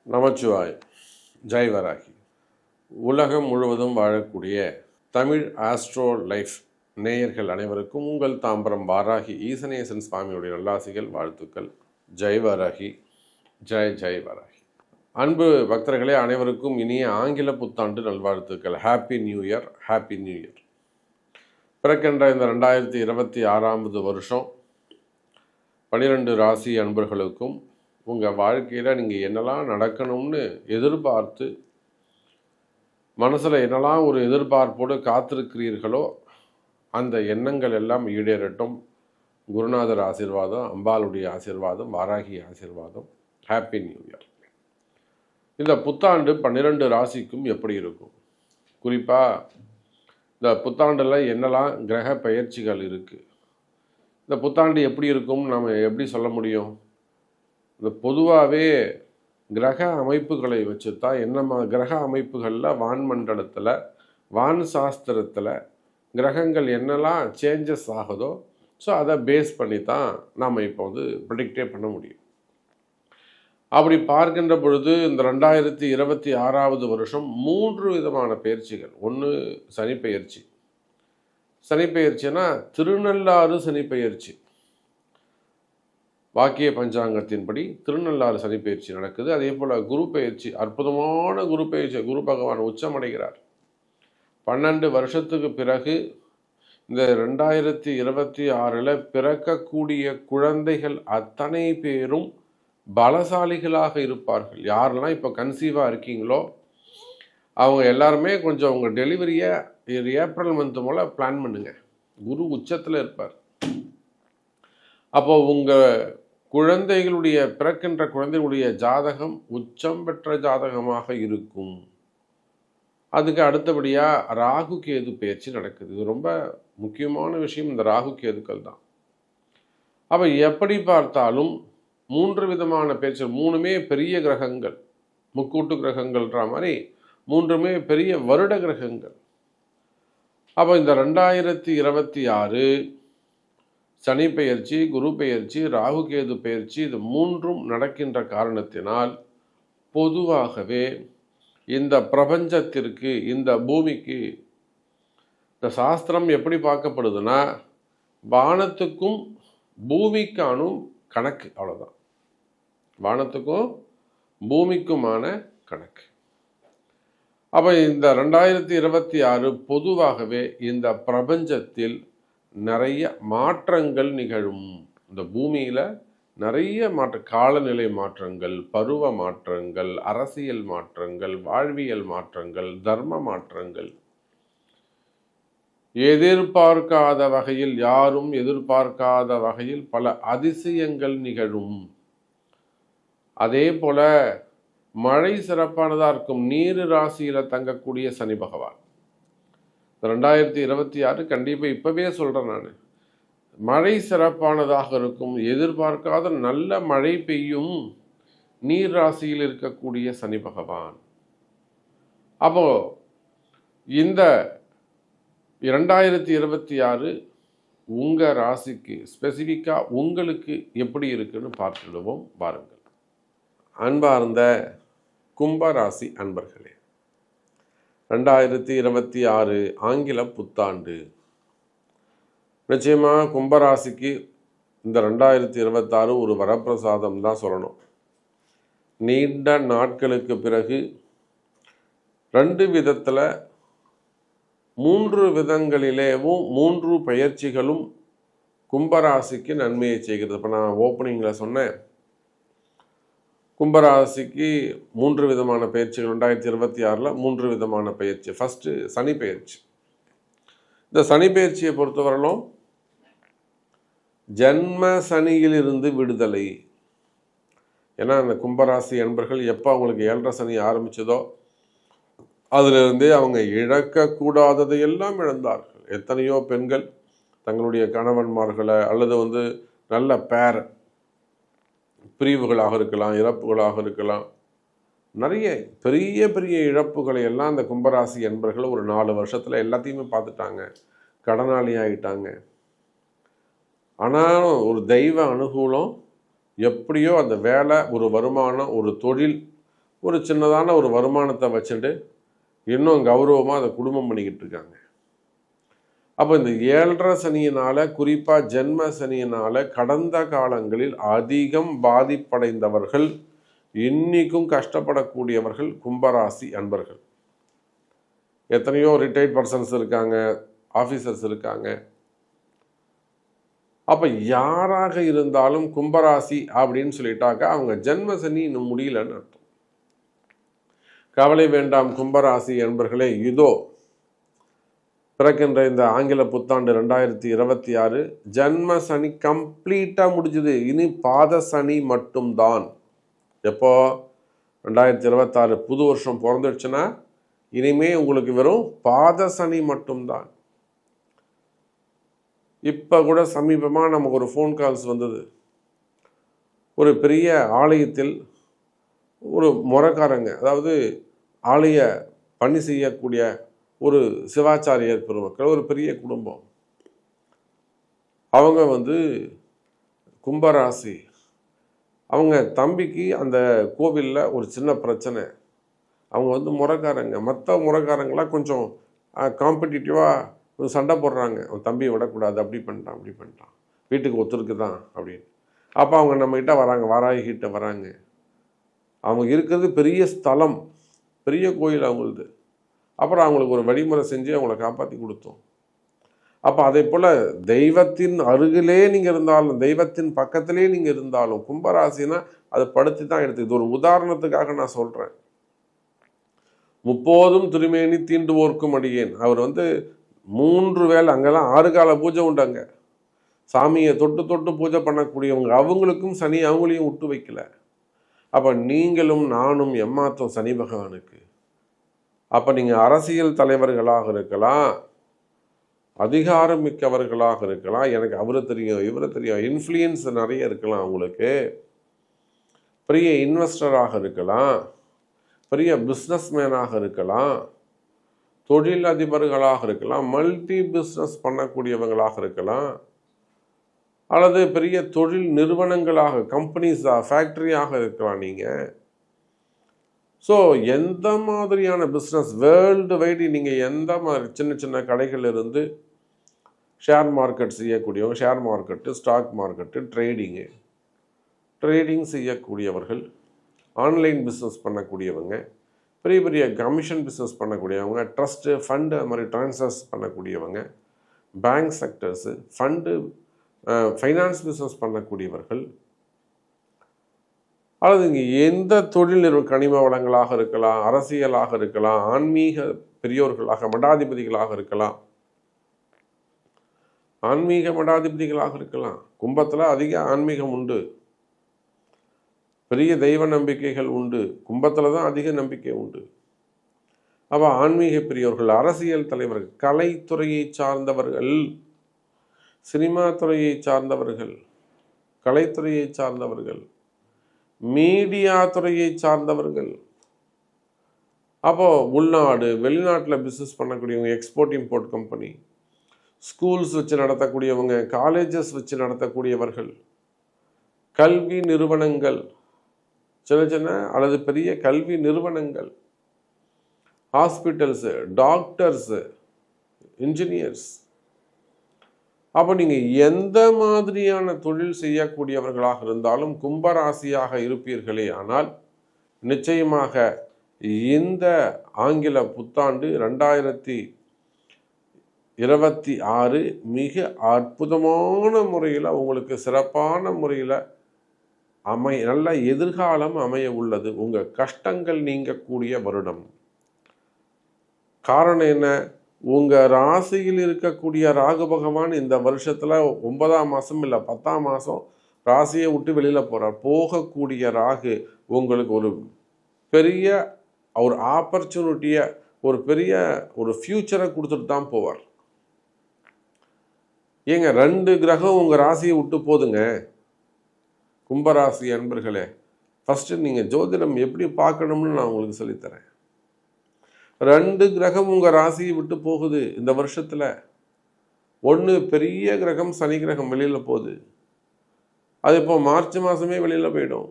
நமச்சிவாய். ஜெய் வராகி. உலகம் முழுவதும் வாழக்கூடிய தமிழ் ஆஸ்ட்ரோ லைஃப் நேயர்கள் அனைவருக்கும் உங்கள் தாம்பரம் வாராகி ஈசனேசன் சுவாமியுடைய நல்லாசிகள், வாழ்த்துக்கள். ஜெய் வராகி. ஜெய் ஜெய் வராகி. அன்பு பக்தர்களே, அனைவருக்கும் இனிய ஆங்கில புத்தாண்டு நல்வாழ்த்துக்கள். Happy new year. Happy new year. பிறக்கின்ற இந்த 2026 வருஷம் 12 ராசி அன்பர்களுக்கும் உங்கள் வாழ்க்கையில் நீங்கள் என்னெல்லாம் நடக்கணும்னு எதிர்பார்த்து மனசில் என்னெல்லாம் ஒரு எதிர்பார்ப்போடு காத்திருக்கிறீர்களோ அந்த எண்ணங்கள் எல்லாம் ஈடேறட்டும். குருநாதர் ஆசீர்வாதம், அம்பாளுடைய ஆசீர்வாதம், வாராகி ஆசீர்வாதம். Happy new year. இந்த புத்தாண்டு 12 ராசிக்கும் எப்படி இருக்கும்? குறிப்பாக இந்த புத்தாண்டில் என்னெல்லாம் கிரக பெயர்ச்சிகள் இருக்குது? இந்த புத்தாண்டு எப்படி இருக்கும் நம்ம எப்படி சொல்ல முடியும்? இந்த பொதுவாகவே கிரக அமைப்புகளை வச்சு தான் என்ன கிரக அமைப்புகளில் வான்மண்டலத்தில் வான் சாஸ்திரத்தில் கிரகங்கள் என்னெல்லாம் சேஞ்சஸ் ஆகுதோ ஸோ அதை பேஸ் பண்ணி தான் நாம் இப்போ ப்ரிடிக்டே பண்ண முடியும். அப்படி பார்க்கின்ற பொழுது இந்த 2026 வருஷம் 3 விதமான பயிற்சிகள். ஒன்று சனி பெயர்ச்சி. சனி பெயர்ச்சினா திருநள்ளாறு சனி பெயர்ச்சி. வாக்கிய பஞ்சாங்கத்தின்படி திருநள்ளாறு சனி பயிற்சி நடக்குது. அதே போல் குரு பயிற்சி, அற்புதமான குரு பயிற்சி. குரு பகவான் உச்சமடைகிறார். 12 வருஷத்துக்கு பிறகு இந்த 2026 பிறக்கக்கூடிய குழந்தைகள் அத்தனை பேரும் பலசாலிகளாக இருப்பார்கள். யாரெல்லாம் இப்போ கன்சீவாக இருக்கீங்களோ அவங்க எல்லாருமே கொஞ்சம் உங்கள் டெலிவரியை ஏப்ரல் மந்த் போல் பிளான் பண்ணுங்கள். குரு உச்சத்தில் இருப்பார். அப்போ உங்கள் குழந்தைகளுடைய பிறக்கின்ற குழந்தைகளுடைய ஜாதகம் உச்சம் பெற்ற ஜாதகமாக இருக்கும். அதுக்கு அடுத்தபடியாக ராகு கேது பயிற்சி நடக்குது. இது ரொம்ப முக்கியமான விஷயம். இந்த ராகு கேதுக்கள் தான். அப்போ எப்படி பார்த்தாலும் 3 விதமான பயிற்சிகள். 3மே பெரிய கிரகங்கள், முக்கூட்டு கிரகங்கள்ன்ற மாதிரி 3மே பெரிய வருட கிரகங்கள். அப்போ இந்த 2026 சனி பெயர்ச்சி, குரு பெயர்ச்சி, ராகு கேது பெயர்ச்சி, இது 3ம் நடக்கின்ற காரணத்தினால் பொதுவாகவே இந்த பிரபஞ்சத்திற்கு, இந்த பூமிக்கு, இந்த சாஸ்திரம் எப்படி பார்க்கப்படுதுன்னா வானத்துக்கும் பூமிக்கானும் கணக்கு. அவ்வளோதான். வானத்துக்கும் பூமிக்குமான கணக்கு. அப்போ இந்த 2026 பொதுவாகவே இந்த பிரபஞ்சத்தில் நிறைய மாற்றங்கள் நிகழும். இந்த பூமியில் நிறைய காலநிலை மாற்றங்கள், பருவ மாற்றங்கள், அரசியல் மாற்றங்கள், வாழ்வியல் மாற்றங்கள், தர்ம மாற்றங்கள், எதிர்பார்க்காத வகையில், யாரும் எதிர்பார்க்காத வகையில் பல அதிசயங்கள் நிகழும். அதே போல மழை சிறப்பானதாக இருக்கும். நீர் ராசியில் தங்கக்கூடிய சனி பகவான் 2026 கண்டிப்பாக இப்போவே சொல்கிறேன் நான், மழை சிறப்பானதாக இருக்கும். எதிர்பார்க்காத நல்ல மழை பெய்யும் நீர் ராசியில் இருக்கக்கூடிய சனி பகவான். அப்போ இந்த 2026 உங்கள் ராசிக்கு ஸ்பெசிஃபிக்காக உங்களுக்கு எப்படி இருக்குன்னு பார்த்துடுவோம். பாருங்கள். அன்பார்ந்த கும்பராசி அன்பர்களே, 2026 ஆங்கில புத்தாண்டு. நிச்சயமாக கும்பராசிக்கு இந்த 2026 ஒரு வரப்பிரசாதம் தான் சொல்லணும். நீண்ட நாட்களுக்கு பிறகு 2 விதத்தில் 3 விதங்களிலேயும் 3 பயிற்சிகளும் கும்பராசிக்கு நன்மையை செய்கிறது. இப்போ நான் ஓப்பனிங்கில் சொன்னேன், கும்பராசிக்கு 3 விதமான பயிற்சிகள் 2026 3 விதமான பயிற்சி. ஃபஸ்ட்டு சனி பயிற்சி. இந்த சனி பயிற்சியை பொறுத்தவரையிலும் ஜன்ம சனியிலிருந்து விடுதலை. ஏன்னா அந்த கும்பராசி அன்பர்கள் எப்போ அவங்களுக்கு 7.5 சனி ஆரம்பிச்சதோ அதிலிருந்தே அவங்க இழக்கக்கூடாததை எல்லாம் இழந்தார்கள். எத்தனையோ பெண்கள் தங்களுடைய கணவன்மார்களை அல்லது நல்ல பிரிவுகளாக இருக்கலாம், இறப்புகளாக இருக்கலாம், நிறைய பெரிய பெரிய இழப்புகளை எல்லாம் அந்த கும்பராசி என்பர்கள் ஒரு 4 வருஷத்தில் எல்லாத்தையுமே பார்த்துட்டாங்க. கடனாளி ஆகிட்டாங்க. ஆனாலும் ஒரு தெய்வ அனுகூலம் எப்படியோ அந்த வேலை, ஒரு வருமானம், ஒரு தொழில் ஒரு சின்னதான ஒரு வருமானத்தை வச்சுட்டு இன்னும் கௌரவமாக அதை குடும்பம் பண்ணிக்கிட்டு இருக்காங்க. அப்போ இந்த 7.5 சனியினால், குறிப்பாக ஜென்ம சனியினால் கடந்த காலங்களில் அதிகம் பாதிப்படைந்தவர்கள், இன்னைக்கும் கஷ்டப்படக்கூடியவர்கள் கும்பராசி அன்பர்கள். எத்தனையோ ரிட்டையர்ட் பர்சன்ஸ் இருக்காங்க, ஆஃபீஸர்ஸ் இருக்காங்க. அப்போ யாராக இருந்தாலும் கும்பராசி அப்படின்னு சொல்லிட்டாக்கா அவங்க ஜென்ம சனி இன்னும் முடியலன்னு அர்த்தம். கவலை வேண்டாம் கும்பராசி என்பர்களே, இதோ பிறக்கின்ற இந்த ஆங்கில புத்தாண்டு 2026 ஜென்ம சனி கம்ப்ளீட்டாக முடிஞ்சுது. இனி பாத சனி மட்டும்தான். எப்போ 2026 புது வருஷம் பிறந்துடுச்சுன்னா இனிமே உங்களுக்கு வெறும் பாத சனி மட்டும்தான். இப்போ கூட சமீபமாக நமக்கு ஒரு ஃபோன் கால்ஸ் வந்தது. ஒரு பெரிய ஆலயத்தில் ஒரு முறைக்காரங்க, அதாவது ஆலய பணி செய்யக்கூடிய ஒரு சிவாச்சாரியர் பெருமக்கள், ஒரு பெரிய குடும்பம். அவங்க கும்பராசி. அவங்க தம்பிக்கு அந்த கோவிலில் ஒரு சின்ன பிரச்சனை. அவங்க முறைக்காரங்க. மற்ற முறைக்காரங்களாம் கொஞ்சம் காம்படிட்டிவாக சண்டை போடுறாங்க. அவன் தம்பியை விடக்கூடாது, அப்படி பண்ணிட்டான் அப்படி பண்ணிட்டான், வீட்டுக்கு ஒத்துருக்கு தான் அப்படின்னு. அப்போ அவங்க நம்மகிட்ட வராங்க, வாராகிட்ட வராங்க. அவங்க இருக்கிறது பெரிய ஸ்தலம், பெரிய கோயில் அவங்களுது. அப்புறம் அவங்களுக்கு ஒரு வழிமுறை செஞ்சு அவங்கள காப்பாற்றி கொடுத்தோம். அப்போ அதே போல் தெய்வத்தின் அருகிலே நீங்கள் இருந்தாலும், தெய்வத்தின் பக்கத்திலே நீங்கள் இருந்தாலும், கும்பராசினா அதை படுத்தி தான் எடுத்து. இது ஒரு உதாரணத்துக்காக நான் சொல்கிறேன். முப்போதும் திருமேனி தீண்டுவோர்க்கும் அடியேன். அவர் 3 வேளை, அங்கெல்லாம் 6 கால பூஜை உண்டாங்க. சாமியை தொட்டு தொட்டு பூஜை பண்ணக்கூடியவங்க. அவங்களுக்கும் சனி அவங்களையும் விட்டு வைக்கல. அப்போ நீங்களும் நானும் எம்மாத்தோம் சனி பகவானுக்கு. அப்போ நீங்கள் அரசியல் தலைவர்களாக இருக்கலாம், அதிகாரம் மிக்கவர்களாக இருக்கலாம், எனக்கு அவரை தெரியும் இவரை தெரியும், இன்ஃப்ளூயன்ஸ் நிறைய இருக்கலாம், உங்களுக்கு பெரிய இன்வெஸ்டராக இருக்கலாம், பெரிய பிஸ்னஸ்மேனாக இருக்கலாம், தொழில் அதிபர்களாக இருக்கலாம், மல்டி பிஸ்னஸ் பண்ணக்கூடியவங்களாக இருக்கலாம், அல்லது பெரிய தொழில் நிறுவனங்களாக, கம்பெனிஸாக, ஃபேக்ட்ரியாக இருக்கலாம் நீங்கள். ஸோ எந்த மாதிரியான பிஸ்னஸ் வேர்ல்டு வைடு நீங்கள் எந்த மாதிரி சின்ன சின்ன கடைகள் இருந்து ஷேர் மார்க்கெட் செய்யக்கூடியவங்க, share market, stock market, trading செய்யக்கூடியவர்கள், ஆன்லைன் பிஸ்னஸ் பண்ணக்கூடியவங்க, பெரிய பெரிய கமிஷன் பிஸ்னஸ் பண்ணக்கூடியவங்க, ட்ரஸ்ட்டு, ஃபண்டு, அது மாதிரி ட்ரான்ஸ்ஃபர்ஸ் பண்ணக்கூடியவங்க, bank sectors, fund, finance business பண்ணக்கூடியவர்கள், அல்லது இங்கே எந்த தொழில் நிறுவனம், கனிம வளங்களாக இருக்கலாம், அரசியலாக இருக்கலாம், ஆன்மீக பெரியோர்களாக, மடாதிபதிகளாக இருக்கலாம், ஆன்மீக மடாதிபதிகளாக இருக்கலாம். கும்பத்தில் அதிக ஆன்மீகம் உண்டு, பெரிய தெய்வ நம்பிக்கைகள் உண்டு. கும்பத்தில் தான் அதிக நம்பிக்கை உண்டு. அப்போ ஆன்மீக பெரியோர்கள், அரசியல் தலைவர்கள், கலைத்துறையை சார்ந்தவர்கள், சினிமா துறையை சார்ந்தவர்கள், கலைத்துறையை சார்ந்தவர்கள், மீடியா துறையை சார்ந்தவர்கள், அப்போது உள்நாடு வெளிநாட்டில் பிஸ்னஸ் பண்ணக்கூடியவங்க, எக்ஸ்போர்ட் இம்போர்ட் கம்பெனி, ஸ்கூல்ஸ் வச்சு நடத்தக்கூடியவங்க, காலேஜஸ் வச்சு நடத்தக்கூடியவர்கள், கல்வி நிறுவனங்கள், சின்ன சின்ன அல்லது பெரிய கல்வி நிறுவனங்கள், ஹாஸ்பிட்டல்ஸு, டாக்டர்ஸு, இன்ஜினியர்ஸ். அப்போ நீங்கள் எந்த மாதிரியான தொழில் செய்யக்கூடியவர்களாக இருந்தாலும் கும்பராசியாக இருப்பீர்களே. ஆனால் நிச்சயமாக இந்த ஆங்கில புத்தாண்டு 2026 மிக அற்புதமான முறையில் உங்களுக்கு சிறப்பான முறையில் நல்ல எதிர்காலம் அமைய உள்ளது. உங்கள் கஷ்டங்கள் நீங்கக்கூடிய வருடம். காரணம் என்ன? உங்கள் ராசியில் இருக்கக்கூடிய ராகு பகவான் இந்த வருஷத்தில் 9ஆம் மாதம் இல்லை 10ஆம் மாதம் ராசியை விட்டு வெளியில் போகிறார். போகக்கூடிய ராகு உங்களுக்கு ஒரு பெரிய ஒரு ஆப்பர்ச்சுனிட்டியை, ஒரு பெரிய ஒரு ஃப்யூச்சரை கொடுத்துட்டு தான் போவார். ஏங்க 2 கிரகம் உங்கள் ராசியை விட்டு போதுங்க. கும்பராசி அன்பர்களே, ஃபஸ்ட்டு நீங்கள் ஜோதிடம் எப்படி பார்க்கணும்னு நான் உங்களுக்கு சொல்லித்தரேன். 2 கிரகம் உங்கள் ராசியை விட்டு போகுது இந்த வருஷத்தில். 1 பெரிய கிரகம் சனி கிரகம் வெளியில் போகுது. அது இப்போ மார்ச் மாதமே வெளியில் போயிடும்.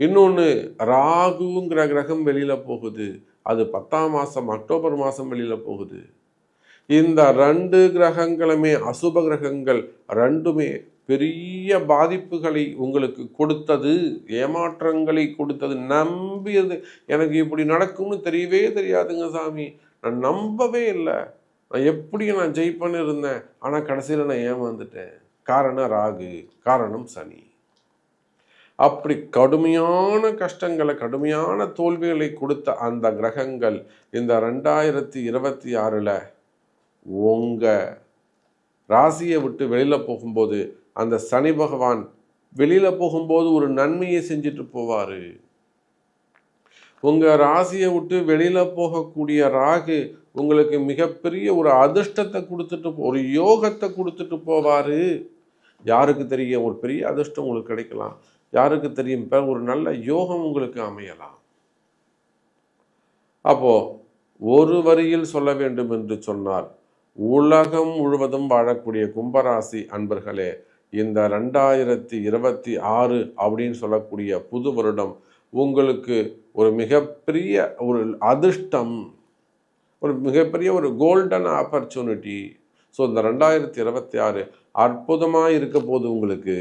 இன்னொன்று, ராகுங்கிற கிரகம் வெளியில் போகுது. அது 10ஆம் மாதம் அக்டோபர் மாதம் வெளியில் போகுது. இந்த 2 கிரகங்களுமே அசுப கிரகங்கள், 2மே பெரிய பாதிப்புகளை உங்களுக்கு கொடுத்தது, ஏமாற்றங்களை கொடுத்தது. நம்பியது, எனக்கு இப்படி நடக்கும்னு தெரியவே தெரியாதுங்க சாமி, நான் நம்பவே இல்லை, நான் எப்படியும் நான் ஜெயிப்பேன்னு இருந்தேன், ஆனால் கடைசியில் நான் ஏமாந்துட்டேன். காரணம் ராகு, காரணம் சனி. அப்படி கடுமையான கஷ்டங்களை, கடுமையான தோல்விகளை கொடுத்த அந்த கிரகங்கள் இந்த 2026 உங்கள் ராசியை விட்டு வெளியில் போகும்போது, அந்த சனி பகவான் வெளியில் போகும்போது ஒரு நன்மையை செஞ்சுட்டு போவார். உங்கள் ராசியை விட்டு வெளியில் போகக்கூடிய ராகு உங்களுக்கு மிகப்பெரிய ஒரு அதிர்ஷ்டத்தை கொடுத்துட்டு, ஒரு யோகத்தை கொடுத்துட்டு போவார். யாருக்கு தெரியும், ஒரு பெரிய அதிர்ஷ்டம் உங்களுக்கு கிடைக்கலாம். யாருக்கு தெரியும், ஒரு நல்ல யோகம் உங்களுக்கு அமையலாம். அப்போ ஒரு வரியில் சொல்ல வேண்டும் என்று சொன்னால், உலகம் முழுவதும் வாழக்கூடிய கும்பராசி அன்பர்களே, இந்த 2026 அப்படின்னு சொல்லக்கூடிய புது வருடம் உங்களுக்கு ஒரு மிகப்பெரிய ஒரு அதிர்ஷ்டம், ஒரு மிகப்பெரிய ஒரு கோல்டன் ஆப்பர்ச்சுனிட்டி. ஸோ இந்த 2026 அற்புதமாக இருக்க போது உங்களுக்கு.